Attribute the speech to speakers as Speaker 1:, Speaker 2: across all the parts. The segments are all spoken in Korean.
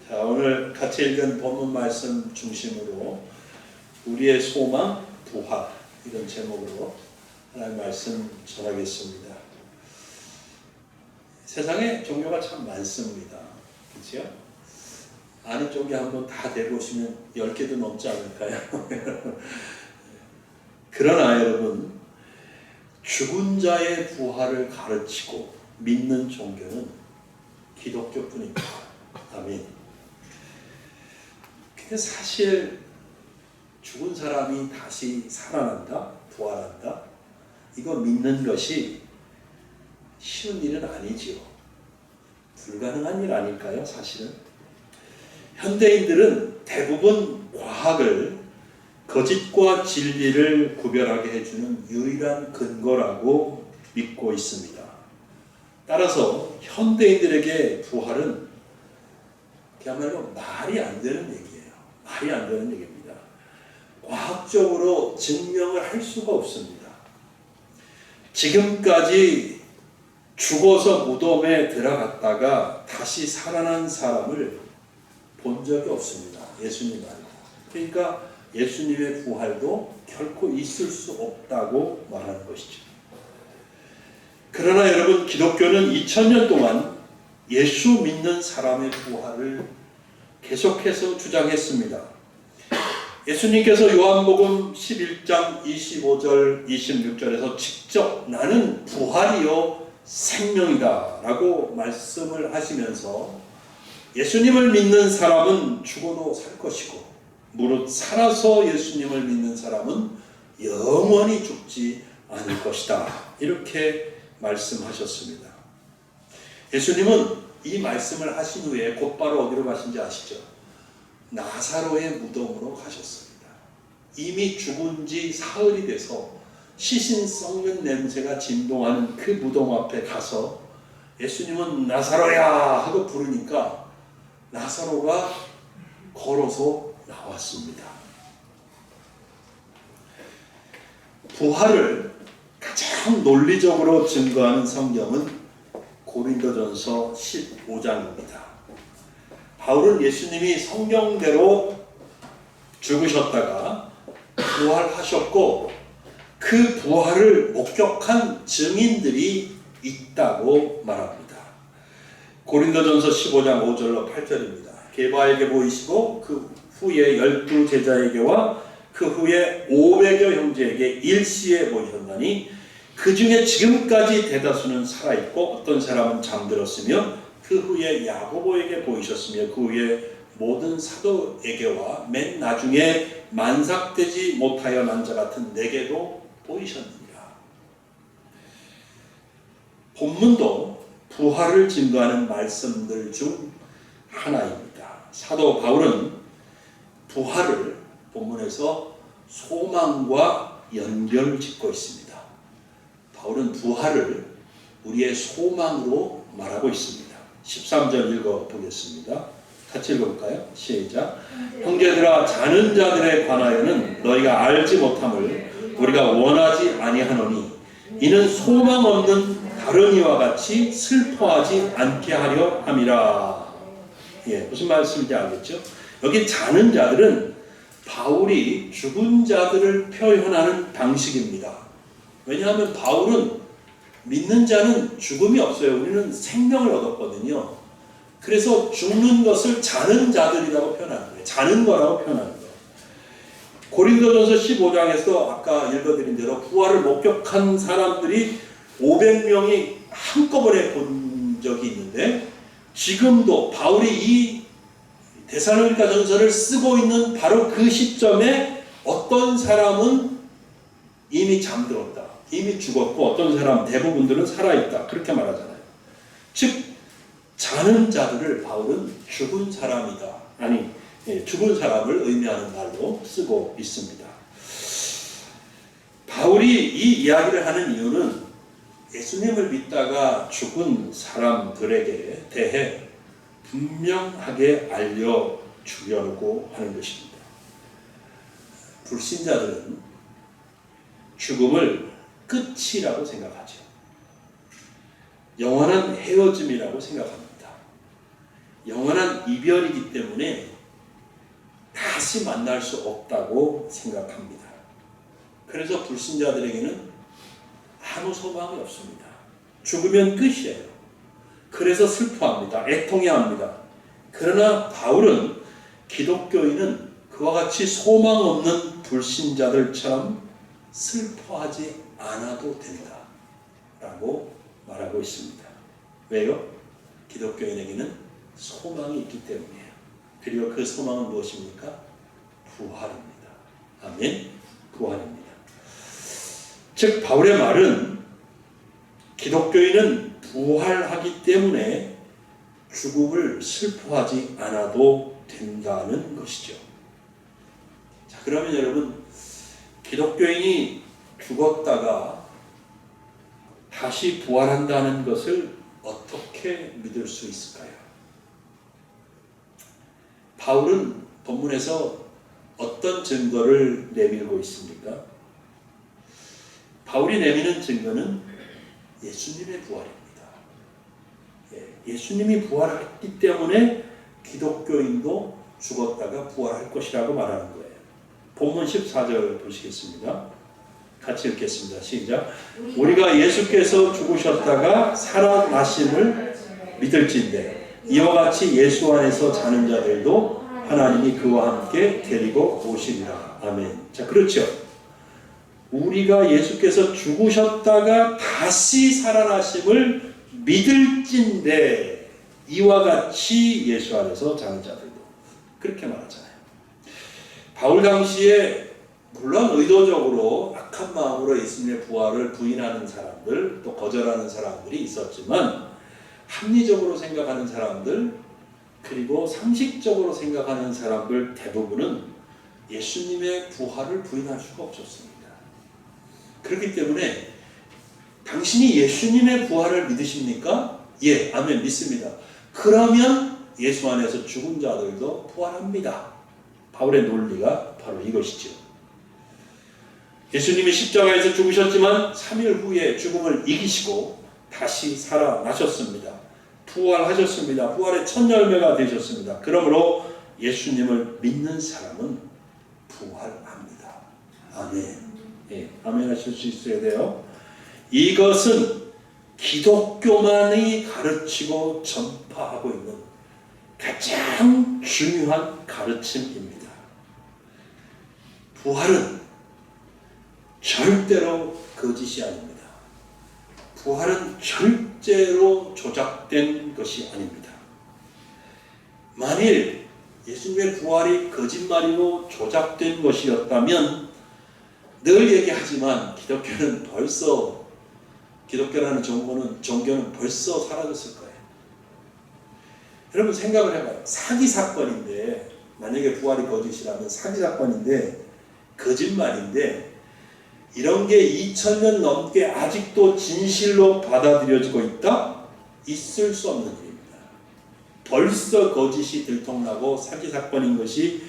Speaker 1: 자, 오늘 같이 읽은 본문 말씀 중심으로 우리의 소망, 부활 이런 제목으로 하나님 말씀 전하겠습니다. 세상에 종교가 참 많습니다. 그렇죠? 아는 쪽에 한번 다 대보시면 10개도 넘지 않을까요? 그러나 여러분, 죽은 자의 부활을 가르치고 믿는 종교는 기독교뿐입니다. 아멘. 근데 사실 죽은 사람이 다시 살아난다, 부활한다, 이거 믿는 것이 쉬운 일은 아니지요. 불가능한 일 아닐까요, 사실은? 현대인들은 대부분 과학을 거짓과 진리를 구별하게 해주는 유일한 근거라고 믿고 있습니다. 따라서 현대인들에게 부활은 그야말로 말이 안 되는 얘기예요. 말이 안 되는 얘기입니다. 과학적으로 증명을 할 수가 없습니다. 지금까지 죽어서 무덤에 들어갔다가 다시 살아난 사람을 본 적이 없습니다. 예수님 말고. 그러니까 예수님의 부활도 결코 있을 수 없다고 말하는 것이죠. 그러나 여러분, 기독교는 2000년 동안 예수 믿는 사람의 부활을 계속해서 주장했습니다. 예수님께서 요한복음 11장 25절 26절에서 직접 나는 부활이요 생명이다 라고 말씀을 하시면서 예수님을 믿는 사람은 죽어도 살 것이고 무릇 살아서 예수님을 믿는 사람은 영원히 죽지 않을 것이다, 이렇게 말씀하셨습니다. 예수님은 이 말씀을 하신 후에 곧바로 어디로 가신지 아시죠? 나사로의 무덤으로 가셨습니다. 이미 죽은 지 사흘이 돼서 시신 썩는 냄새가 진동하는 그 무덤 앞에 가서 예수님은 나사로야 하고 부르니까 나사로가 걸어서 나왔습니다. 부활을 가장 논리적으로 증거하는 성경은 고린도전서 15장입니다. 바울은 예수님이 성경대로 죽으셨다가 부활하셨고 그 부활을 목격한 증인들이 있다고 말합니다. 고린도전서 15장 5절로 8절입니다. 게바에게 보이시고 그 후에 12 제자에게와 그 후에 500여 형제에게 일시에 보이셨나니 그 중에 지금까지 대다수는 살아있고 어떤 사람은 잠들었으며 그 후에 야고보에게 보이셨으며 그 후에 모든 사도에게와 맨 나중에 만삭되지 못하여 난 자 같은 내게도 보이셨느니라. 본문도 부활을 증거하는 말씀들 중 하나입니다. 사도 바울은 부활을 본문에서 소망과 연결짓고 있습니다. 바울은 부활을 우리의 소망으로 말하고 있습니다. 13절 읽어보겠습니다. 같이 읽어볼까요? 시작. 형제들아, 자는 자들에 관하여는 너희가 알지 못함을 우리가 원하지 아니하노니 이는 소망 없는 다른 이와 같이 슬퍼하지 않게 하려 함이라. 무슨 말씀인지 알겠죠? 여기 자는 자들은 바울이 죽은 자들을 표현하는 방식입니다. 왜냐하면 바울은 믿는 자는 죽음이 없어요. 우리는 생명을 얻었거든요. 그래서 죽는 것을 자는 자들이라고 표현하는 거예요. 자는 거라고 표현하는 거예요. 고린도전서 15장에서 아까 읽어드린 대로 부활을 목격한 사람들이 500명이 한꺼번에 본 적이 있는데 지금도 바울이 이 데살로니가 전서를 쓰고 있는 바로 그 시점에 어떤 사람은 이미 잠들었다, 이미 죽었고 어떤 사람 대부분들은 살아있다, 그렇게 말하잖아요. 즉 자는 자들을 바울은 죽은 사람이다, 죽은 사람을 의미하는 말로 쓰고 있습니다. 바울이 이 이야기를 하는 이유는 예수님을 믿다가 죽은 사람들에게 대해 분명하게 알려주려고 하는 것입니다. 불신자들은 죽음을 끝이라고 생각하죠. 영원한 헤어짐이라고 생각합니다. 영원한 이별이기 때문에 다시 만날 수 없다고 생각합니다. 그래서 불신자들에게는 아무 소망이 없습니다. 죽으면 끝이에요. 그래서 슬퍼합니다. 애통해합니다. 그러나 바울은 기독교인은 그와 같이 소망 없는 불신자들처럼 슬퍼하지 않아도 된다 라고 말하고 있습니다. 왜요? 기독교인에게는 소망이 있기 때문이에요. 그리고 그 소망은 무엇입니까? 부활입니다. 아멘. 부활입니다. 즉 바울의 말은 기독교인은 부활하기 때문에 죽음을 슬퍼하지 않아도 된다는 것이죠. 자, 그러면 여러분, 기독교인이 죽었다가 다시 부활한다는 것을 어떻게 믿을 수 있을까요? 바울은 본문에서 어떤 증거를 내밀고 있습니까? 바울이 내미는 증거는 예수님의 부활입니다. 예수님이 부활했기 때문에 기독교인도 죽었다가 부활할 것이라고 말하는 거예요. 본문 14절 보시겠습니다. 같이 읽겠습니다. 시작. 우리가 예수께서 죽으셨다가 살아나심을 믿을진대 이와 같이 예수 안에서 자는 자들도 하나님이 그와 함께 데리고 오시리라. 아멘. 자, 그렇죠. 우리가 예수께서 죽으셨다가 다시 살아나심을 믿을진대 이와 같이 예수 안에서 자는 자들도, 그렇게 말하잖아요. 바울 당시에 물론 의도적으로 악한 마음으로 예수님의 부활을 부인하는 사람들, 또 거절하는 사람들이 있었지만 합리적으로 생각하는 사람들, 그리고 상식적으로 생각하는 사람들 대부분은 예수님의 부활을 부인할 수가 없었습니다. 그렇기 때문에 당신이 예수님의 부활을 믿으십니까? 예, 아멘, 믿습니다. 그러면 예수 안에서 죽은 자들도 부활합니다. 바울의 논리가 바로 이것이죠. 예수님이 십자가에서 죽으셨지만 3일 후에 죽음을 이기시고 다시 살아나셨습니다. 부활하셨습니다. 부활의 첫 열매가 되셨습니다. 그러므로 예수님을 믿는 사람은 부활합니다. 아멘. 예, 아멘 하실 수 있어야 돼요. 이것은 기독교만이 가르치고 전파하고 있는 가장 중요한 가르침입니다. 부활은 절대로 거짓이 아닙니다. 부활은 절대로 조작된 것이 아닙니다. 만일 예수님의 부활이 거짓말이고 조작된 것이었다면 늘 얘기하지만 기독교라는 종교는 벌써 사라졌을 거예요. 여러분 생각을 해봐요. 사기 사건인데, 만약에 부활이 거짓이라면 사기 사건인데, 거짓말인데, 이런 게 2000년 넘게 아직도 진실로 받아들여지고 있다? 있을 수 없는 일입니다. 벌써 거짓이 들통나고 사기 사건인 것이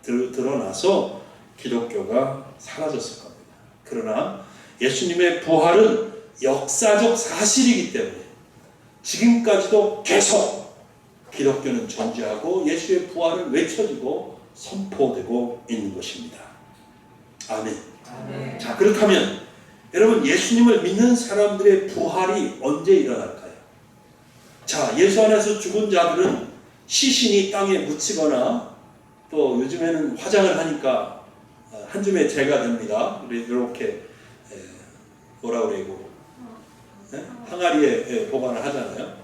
Speaker 1: 드러나서 기독교가 사라졌을 겁니다. 그러나 예수님의 부활은 역사적 사실이기 때문에 지금까지도 계속 기독교는 존재하고 예수의 부활을 외쳐지고 선포되고 있는 것입니다. 아멘. 아멘. 자, 그렇다면 여러분, 예수님을 믿는 사람들의 부활이 언제 일어날까요? 자, 예수 안에서 죽은 자들은 시신이 땅에 묻히거나 또 요즘에는 화장을 하니까 한 줌의 재가 됩니다. 이렇게 항아리에 보관을 하잖아요.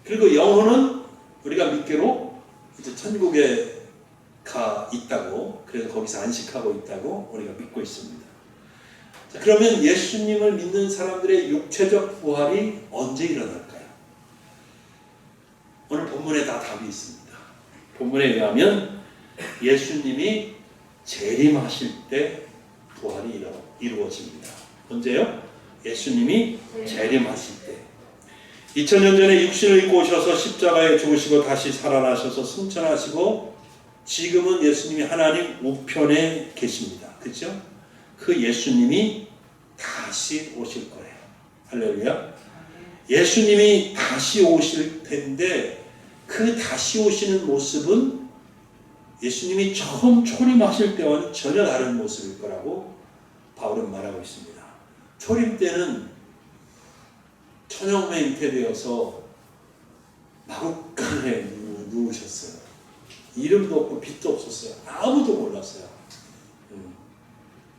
Speaker 1: 그리고 영혼은 우리가 믿기로 이제 천국에 가 있다고, 그래서 거기서 안식하고 있다고 우리가 믿고 있습니다. 자, 그러면 예수님을 믿는 사람들의 육체적 부활이 언제 일어날까요? 오늘 본문에 다 답이 있습니다. 본문에 의하면 예수님이 재림하실 때 부활이 이루어집니다. 언제요? 예수님이 재림하실 때. 2000년 전에 육신을 입고 오셔서 십자가에 죽으시고 다시 살아나셔서 승천하시고 지금은 예수님이 하나님 우편에 계십니다. 그렇죠? 그 예수님이 다시 오실 거예요. 할렐루야. 예수님이 다시 오실 텐데 그 그 다시 오시는 모습은 예수님이 처음 초림하실 때와는 전혀 다른 모습일 거라고 바울은 말하고 있습니다. 초림 때는 천형매 잉태되어서 마구간에 누우셨어요. 이름도 없고 빛도 없었어요. 아무도 몰랐어요.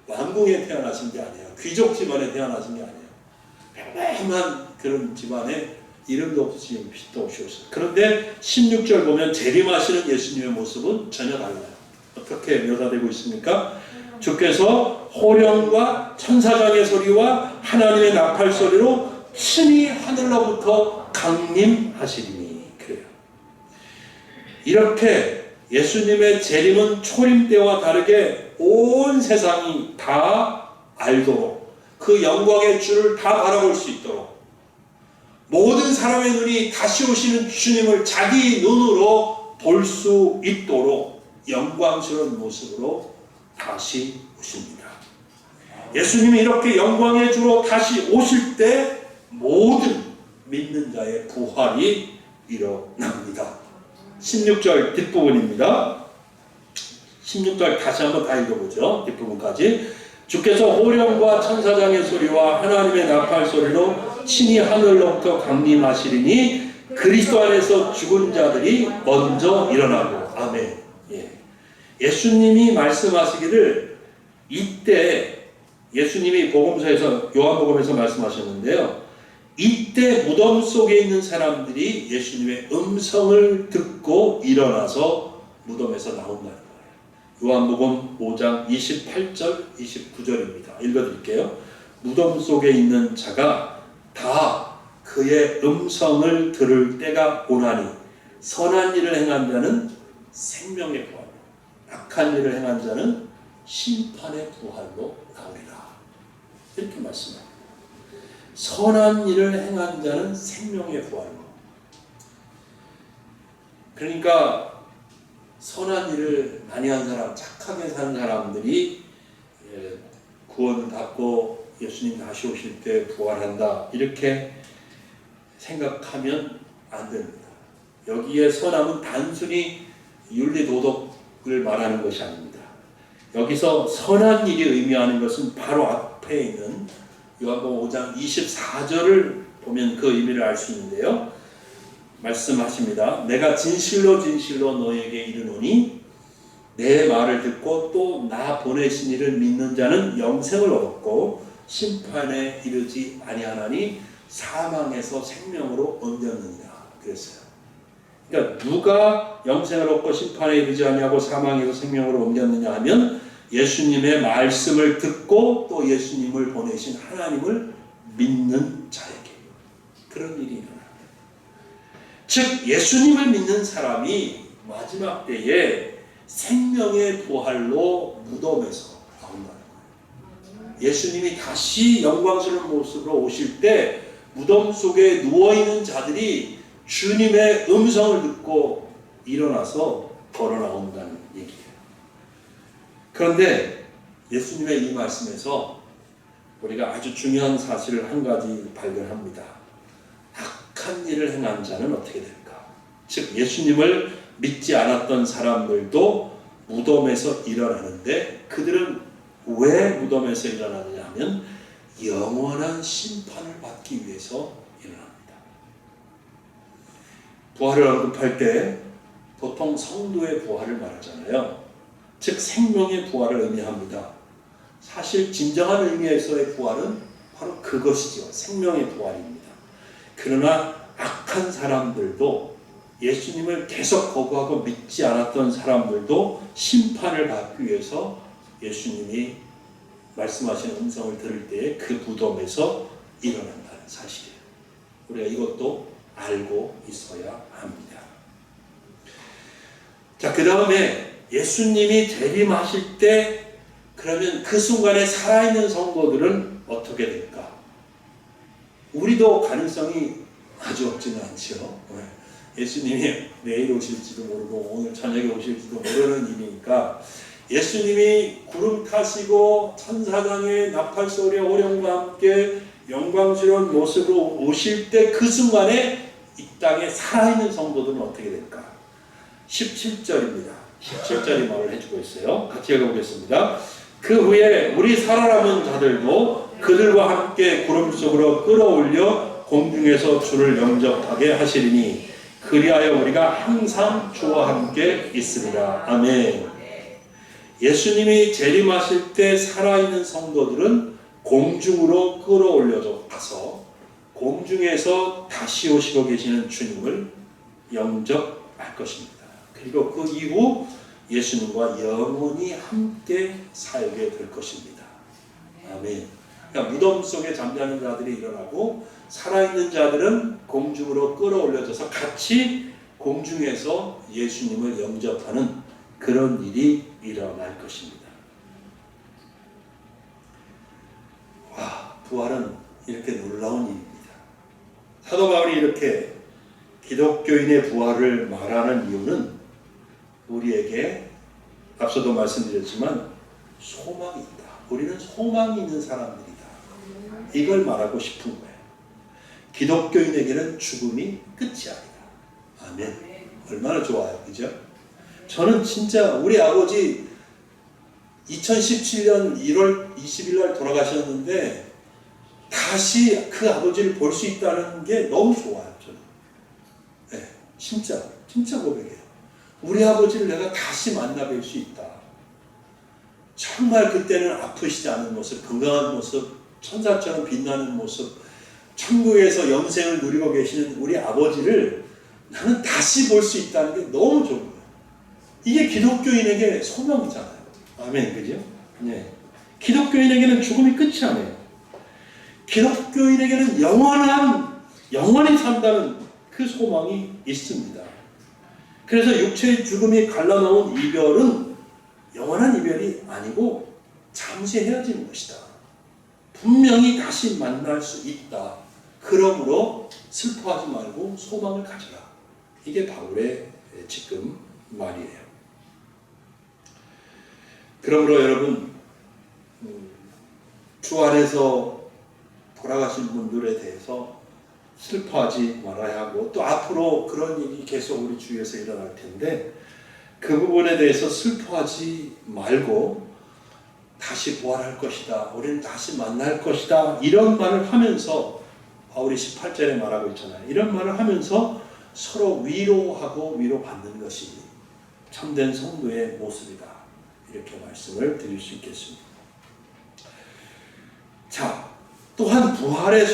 Speaker 1: 왕궁에 태어나신 게 아니에요. 귀족 집안에 태어나신 게 아니에요. 평범한 그런 집안에 이름도 없으신 빛도 없으셨어요. 그런데 16절 보면 재림하시는 예수님의 모습은 전혀 달라요. 어떻게 묘사되고 있습니까? 주께서 호령과 천사장의 소리와 하나님의 나팔 소리로 친히 하늘로부터 강림하시리니. 그래요. 이렇게 예수님의 재림은 초림 때와 다르게 온 세상이 다 알도록, 그 영광의 주를 다 바라볼 수 있도록, 모든 사람의 눈이 다시 오시는 주님을 자기 눈으로 볼 수 있도록 영광스러운 모습으로 다시 오십니다. 예수님이 이렇게 영광의 주로 다시 오실 때 모든 믿는 자의 부활이 일어납니다. 16절 뒷부분입니다. 16절 다시 한번 다 읽어보죠. 뒷부분까지. 주께서 호령과 천사장의 소리와 하나님의 나팔 소리로 친히 하늘로부터 강림하시리니 그리스도 안에서 죽은 자들이 먼저 일어나고. 아멘. 예수님이 말씀하시기를 이때, 예수님이 복음서에서, 요한복음에서 말씀하셨는데요, 이때 무덤 속에 있는 사람들이 예수님의 음성을 듣고 일어나서 무덤에서 나온다는 거예요. 요한복음 5장 28절 29절입니다. 읽어드릴게요. 무덤 속에 있는 자가 다 그의 음성을 들을 때가 오나니 선한 일을 행한 자는 생명의 부활로, 악한 일을 행한 자는 심판의 부활로 나오리라. 이렇게 말씀합니다. 선한 일을 행한 자는 생명의 부활로. 그러니까 선한 일을 많이 한 사람, 착하게 사는 사람들이 구원을 받고 예수님 다시 오실 때 부활한다, 이렇게 생각하면 안 됩니다. 여기에 선함은 단순히 윤리 도덕을 말하는 것이 아닙니다. 여기서 선한 일이 의미하는 것은 바로 앞에 있는 요한복음 5장 24절을 보면 그 의미를 알 수 있는데요. 말씀하십니다. 내가 진실로 진실로 너에게 이르노니 내 말을 듣고 또 나 보내신 이를 믿는 자는 영생을 얻고 심판에 이르지 아니하나니 사망에서 생명으로 옮겼느니라. 그랬어요. 그러니까 누가 영생을 얻고 심판에 이르지 아니하고 사망에서 생명으로 옮겼느냐 하면 예수님의 말씀을 듣고 또 예수님을 보내신 하나님을 믿는 자에게 그런 일이 일어납니다. 즉 예수님을 믿는 사람이 마지막 때에 생명의 부활로 무덤에서 나온다는 거예요. 예수님이 다시 영광스러운 모습으로 오실 때 무덤 속에 누워있는 자들이 주님의 음성을 듣고 일어나서 걸어 나온다는 얘기예요. 그런데 예수님의 이 말씀에서 우리가 아주 중요한 사실을 한 가지 발견합니다. 악한 일을 행한 자는 어떻게 될까? 즉 예수님을 믿지 않았던 사람들도 무덤에서 일어나는데 그들은 왜 무덤에서 일어나느냐 하면 영원한 심판을 받기 위해서 일어납니다. 부활을 언급할 때 보통 성도의 부활을 말하잖아요. 즉 생명의 부활을 의미합니다. 사실 진정한 의미에서의 부활은 바로 그것이죠. 생명의 부활입니다. 그러나 악한 사람들도, 예수님을 계속 거부하고 믿지 않았던 사람들도 심판을 받기 위해서 예수님이 말씀하시는 음성을 들을 때에 그 무덤에서 일어난다는 사실이에요. 우리가 이것도 알고 있어야 합니다. 자, 그 다음에 예수님이 재림하실 때 그러면 그 순간에 살아있는 성도들은 어떻게 될까? 우리도 가능성이 아주 없지는 않죠. 예수님이 내일 오실지도 모르고 오늘 저녁에 오실지도 모르는 일이니까 예수님이 구름 타시고 천사장의 나팔 소리와 호령과 함께 영광스러운 모습으로 오실 때 그 순간에 이 땅에 살아있는 성도들은 어떻게 될까? 17절입니다. 17절이 말을 해주고 있어요. 같이 읽어보겠습니다. 그 후에 우리 살아남은 자들도 그들과 함께 구름 속으로 끌어올려 공중에서 주를 영접하게 하시리니 그리하여 우리가 항상 주와 함께 있으리라. 아멘. 예수님이 재림하실 때 살아있는 성도들은 공중으로 끌어올려져 가서 공중에서 다시 오시고 계시는 주님을 영접할 것입니다. 그리고 그 이후 예수님과 영원히 함께 살게 될 것입니다. 아멘. 그러니까 무덤 속에 잠자는 자들이 일어나고 살아있는 자들은 공중으로 끌어올려져서 같이 공중에서 예수님을 영접하는 그런 일이 일어날 것입니다. 와, 부활은 이렇게 놀라운 일입니다. 사도 바울이 이렇게 기독교인의 부활을 말하는 이유는 우리에게 앞서도 말씀드렸지만 소망이 있다. 우리는 소망이 있는 사람들이다. 이걸 말하고 싶은 거예요. 기독교인에게는 죽음이 끝이 아니다. 아멘. 얼마나 좋아요. 그죠? 저는 진짜 우리 아버지 2017년 1월 20일 날 돌아가셨는데 다시 그 아버지를 볼 수 있다는 게 너무 좋아요. 저는. 네, 진짜 고백해요. 우리 아버지를 내가 다시 만나 뵐 수 있다. 정말 그때는 아프시지 않은 모습, 건강한 모습, 천사처럼 빛나는 모습, 천국에서 영생을 누리고 계시는 우리 아버지를 나는 다시 볼 수 있다는 게 너무 좋은 거예요. 이게 기독교인에게 소망이잖아요. 아멘, 그죠? 네. 기독교인에게는 죽음이 끝이 아니에요. 기독교인에게는 영원히 산다는 그 소망이 있습니다. 그래서 육체의 죽음이 갈라놓은 이별은 영원한 이별이 아니고 잠시 헤어지는 것이다. 분명히 다시 만날 수 있다. 그러므로 슬퍼하지 말고 소망을 가져라. 이게 바울의 지금 말이에요. 그러므로 여러분, 주 안에서 돌아가신 분들에 대해서 슬퍼하지 말아야 하고 또 앞으로 그런 일이 계속 우리 주위에서 일어날 텐데 그 부분에 대해서 슬퍼하지 말고 다시 부활할 것이다. 우리는 다시 만날 것이다. 이런 말을 하면서 바울이 18절에 말하고 있잖아요. 이런 말을 하면서 서로 위로하고 위로받는 것이 참된 성도의 모습이다. 이렇게 말씀을 드릴 수 있겠습니다. 자, 또한 부활의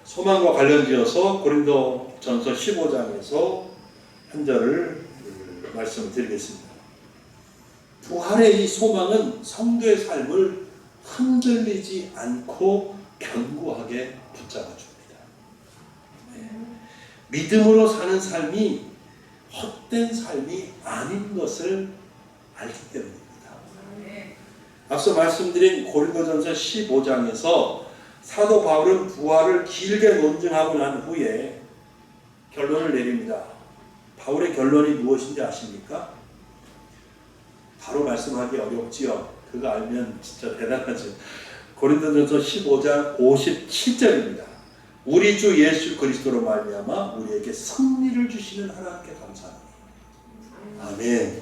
Speaker 1: 소망과 관련지어서 고린도전서 15장에서 한 절을 말씀드리겠습니다. 부활의 이 소망은 성도의 삶을 흔들리지 않고 견고하게 붙잡아줍니다. 네. 믿음으로 사는 삶이 헛된 삶이 아닌 것을 알기 때문입니다. 앞서 말씀드린 고린도전서 15장에서 사도 바울은 부활을 길게 논증하고 난 후에 결론을 내립니다. 바울의 결론이 무엇인지 아십니까? 바로 말씀하기 어렵지요. 그거 알면 진짜 대단하죠. 고린도전서 15장 57절입니다. 우리 주 예수 그리스도로 말미암아 우리에게 승리를 주시는 하나님께 감사합니다. 아멘.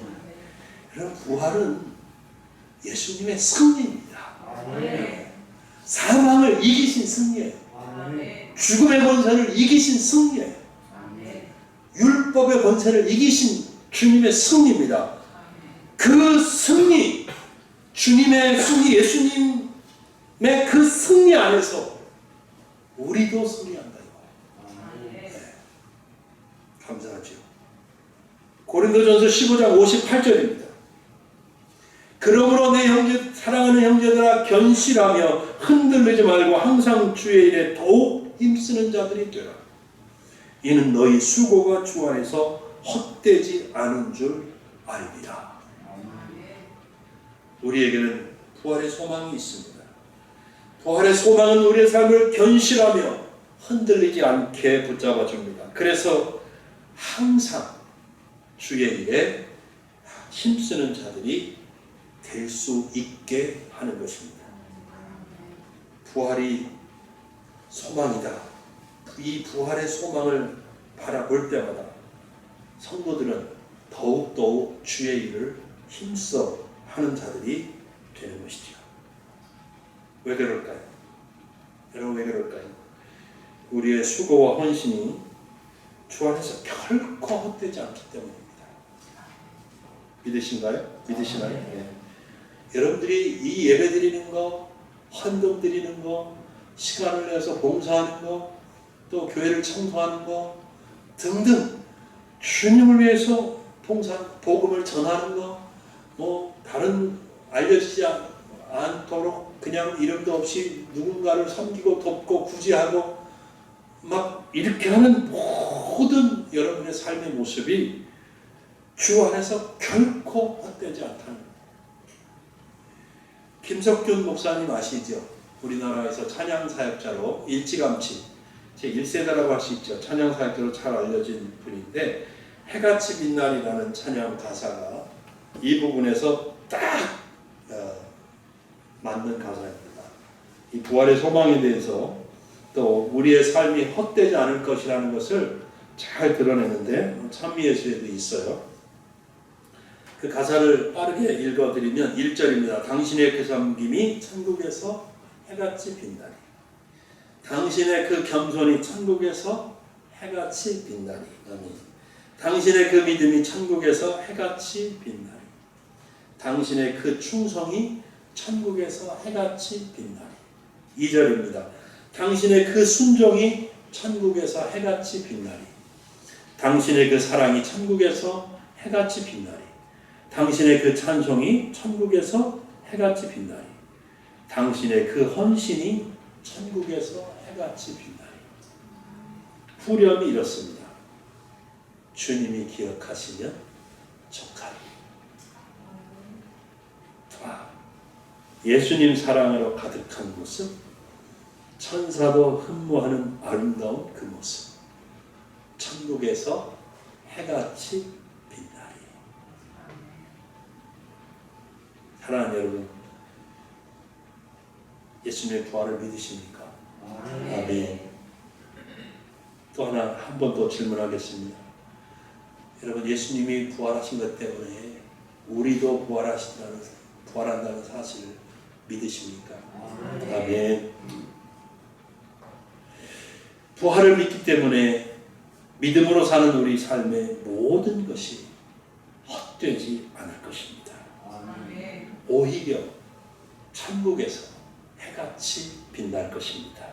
Speaker 1: 그럼 부활은 예수님의 승리입니다. 아멘. 사망을 이기신 승리예요. 아멘. 죽음의 권세를 이기신 승리예요. 아멘. 율법의 권세를 이기신 주님의 승리입니다. 아멘. 그 승리, 주님의 승리, 예수님의 그 승리 안에서 우리도 승리한다. 네. 감사하죠. 고린도전서 15장 58절입니다. 그러므로 내 형제, 사랑하는 형제들아 견실하며 흔들리지 말고 항상 주의 일에 더욱 힘쓰는 자들이 되라. 이는 너희 수고가 주 안에서 헛되지 않은 줄 알리라. 우리에게는 부활의 소망이 있습니다. 부활의 소망은 우리의 삶을 견실하며 흔들리지 않게 붙잡아 줍니다. 그래서 항상 주의 일에 힘쓰는 자들이 될 수 있게 하는 것입니다. 부활이 소망이다. 이 부활의 소망을 바라볼 때마다 성도들은 더욱 주의 일을 힘써 하는 자들이 되는 것이죠. 왜 그럴까요? 여러분 왜 그럴까요? 우리의 수고와 헌신이 주 안에서 결코 헛되지 않기 때문입니다. 믿으신가요? 믿으시나요? 네. 여러분들이 이 예배 드리는 거, 헌금 드리는 거, 시간을 내서 봉사하는 거, 또 교회를 청소하는 거 등등 주님을 위해서 복음을 전하는 거, 뭐 다른 알려지지 않도록 그냥 이름도 없이 누군가를 섬기고 돕고 구제하고 막 이렇게 하는 모든 여러분의 삶의 모습이 주 안에서 결코 헛되지 않다는 거예요. 김석균 목사님 아시죠? 우리나라에서 찬양사역자로 일찌감치 제 1세대라고 할 수 있죠. 찬양사역자로 잘 알려진 분인데 해같이 빛나리라는 찬양 가사가 이 부분에서 딱 맞는 가사입니다. 이 부활의 소망에 대해서 또 우리의 삶이 헛되지 않을 것이라는 것을 잘 드러내는데 찬미예수에도 있어요. 그 가사를 빠르게 읽어드리면 1절입니다. 당신의 그 섬김이 천국에서 해같이 빛나리. 당신의 그 겸손이 천국에서 해같이 빛나리. 아멘. 당신의 그 믿음이 천국에서 해같이 빛나리. 당신의 그 충성이 천국에서 해같이 빛나리. 2절입니다. 당신의 그 순종이 천국에서 해같이 빛나리. 당신의 그 사랑이 천국에서 해같이 빛나리. 당신의 그 찬송이 천국에서 해같이 빛나리. 당신의 그 헌신이 천국에서 해같이 빛나리. 후렴이 이렇습니다. 주님이 기억하시면 족하리. 예수님 사랑으로 가득한 모습, 천사도 흠모하는 아름다운 그 모습, 천국에서 해같이 빛나리. 사랑하는 여러분, 예수님의 부활을 믿으십니까? 아멘. 또 하나 한 번 더 질문하겠습니다. 여러분, 예수님이 부활하신 것 때문에 우리도 부활한다는 사실을 믿으십니까? 아멘. 부활을 믿기 때문에 믿음으로 사는 우리 삶의 모든 것이 헛되지 않을 것입니다. 오히려 천국에서 해같이 빛날 것입니다.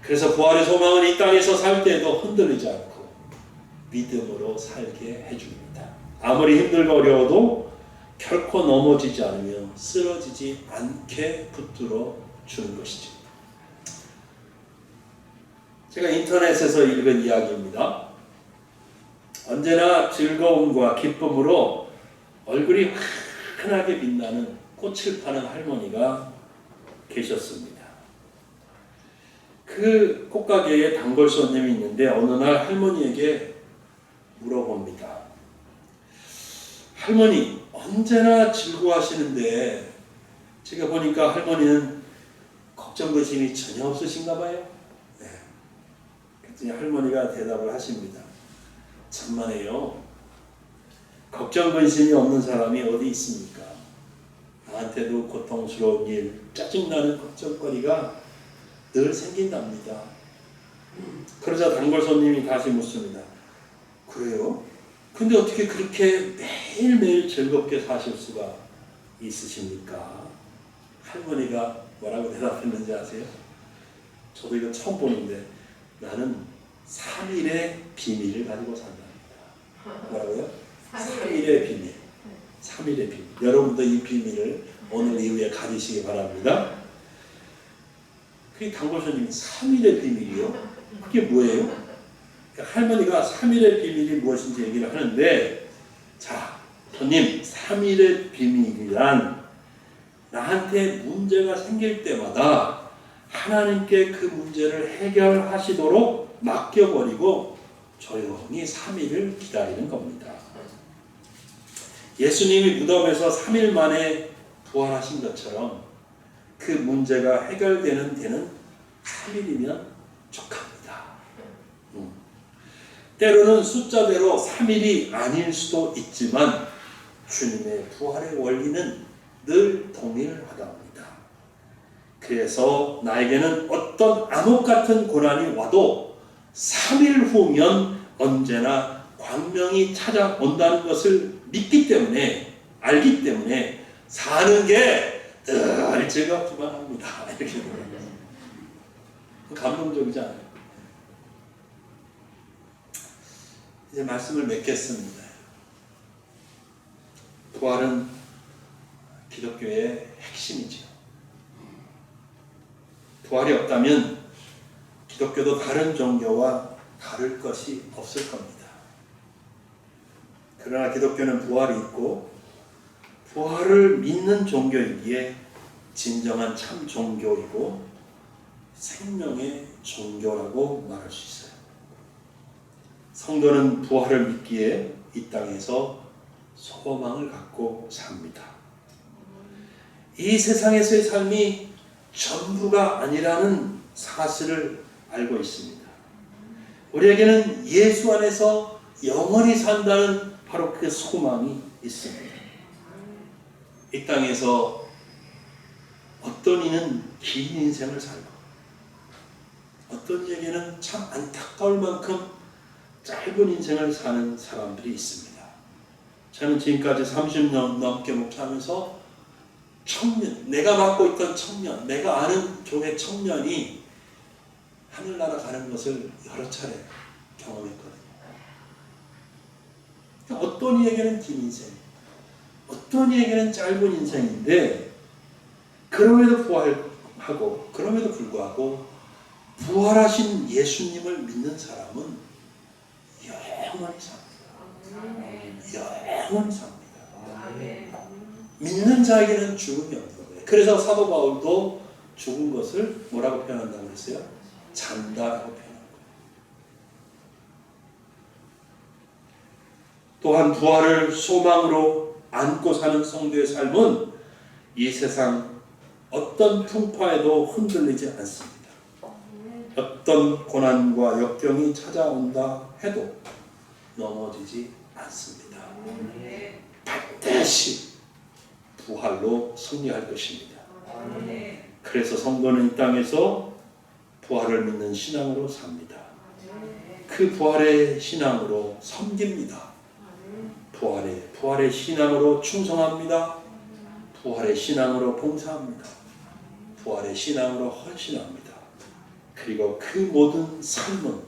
Speaker 1: 그래서 부활의 소망은 이 땅에서 살 때에도 흔들리지 않고 믿음으로 살게 해줍니다. 아무리 힘들고 어려워도 결코 넘어지지 않으며 쓰러지지 않게 붙들어 주는 것이죠. 제가 인터넷에서 읽은 이야기입니다. 언제나 즐거움과 기쁨으로 얼굴이 환하게 빛나는 꽃을 파는 할머니가 계셨습니다. 그 꽃가게에 단골 손님이 있는데 어느 날 할머니에게 물어봅니다. 할머니, 언제나 즐거워하시는데 제가 보니까 할머니는 걱정 근심이 전혀 없으신가 봐요. 네. 그랬더니 할머니가 대답을 하십니다. 천만에요. 걱정 근심이 없는 사람이 어디 있습니까? 나한테도 고통스러운 일, 짜증나는 걱정거리가 늘 생긴답니다. 그러자 단골 손님이 다시 묻습니다. 그래요? 근데 어떻게 그렇게 매일매일 즐겁게 사실 수가 있으십니까? 할머니가 뭐라고 대답했는지 아세요? 저도 이거 처음 보는데 나는 3일의 비밀을 가지고 산답니다. 뭐라고요? 3일의 비밀. 3일의 비밀. 여러분도 이 비밀을 오늘 이후에 가지시기 바랍니다. 그게 단골 손님이 3일의 비밀이요? 그게 뭐예요? 할머니가 3일의 비밀이 무엇인지 얘기를 하는데, 자, 손님, 3일의 비밀이란 나한테 문제가 생길 때마다 하나님께 그 문제를 해결하시도록 맡겨버리고 조용히 3일을 기다리는 겁니다. 예수님이 무덤에서 3일 만에 부활하신 것처럼 그 문제가 해결되는 데는 3일이면 족합니다. 때로는 숫자대로 3일이 아닐 수도 있지만 주님의 부활의 원리는 늘 동일하답니다. 그래서 나에게는 어떤 암흑 같은 고난이 와도 3일 후면 언제나 광명이 찾아온다는 것을 믿기 때문에, 알기 때문에 사는 게 늘 즐겁기만 합니다. 이렇게 감동적이지 않아요? 이제 말씀을 맺겠습니다. 부활은 기독교의 핵심이죠. 부활이 없다면 기독교도 다른 종교와 다를 것이 없을 겁니다. 그러나 기독교는 부활이 있고 부활을 믿는 종교이기에 진정한 참 종교이고 생명의 종교라고 말할 수 있어요. 성도는 부활을 믿기에 이 땅에서 소망을 갖고 삽니다. 이 세상에서의 삶이 전부가 아니라는 사실을 알고 있습니다. 우리에게는 예수 안에서 영원히 산다는 바로 그 소망이 있습니다. 이 땅에서 어떤 이는 긴 인생을 살고 어떤 이에게는 참 안타까울 만큼 짧은 인생을 사는 사람들이 있습니다. 저는 지금까지 30년 넘게 목사하면서 청년, 내가 맡고 있던 청년, 내가 아는 교회 청년이 하늘나라 가는 것을 여러 차례 경험했거든요. 어떤 이에게는 긴 인생, 어떤 이에게는 짧은 인생인데 그럼에도 부활하고 그럼에도 불구하고 부활하신 예수님을 믿는 사람은 영원히 삽니다. 영원히 삽니다. 믿는 자에게는 죽음이 없는 거예요. 그래서 사도 바울도 죽은 것을 뭐라고 표현한다고 그랬어요? 잔다라고 표현한 거예요. 또한 부활을 소망으로 안고 사는 성도의 삶은 이 세상 어떤 풍파에도 흔들리지 않습니다. 어떤 고난과 역경이 찾아온다 해도 넘어지지 않습니다. 반드시 부활로 승리할 것입니다. 그래서 성도는 이 땅에서 부활을 믿는 신앙으로 삽니다. 그 부활의 신앙으로 섬깁니다. 부활의 신앙으로 충성합니다. 부활의 신앙으로 봉사합니다. 부활의 신앙으로 헌신합니다. 그리고 그 모든 삶은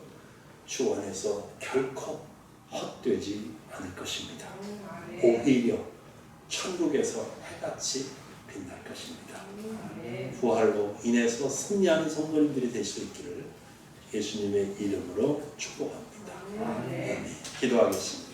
Speaker 1: 주 안에서 결코 헛되지 않을 것입니다. 오히려 천국에서 해같이 빛날 것입니다. 부활로 인해서 승리하는 성도님들이 될 수 있기를 예수님의 이름으로 축복합니다. 아멘. 기도하겠습니다.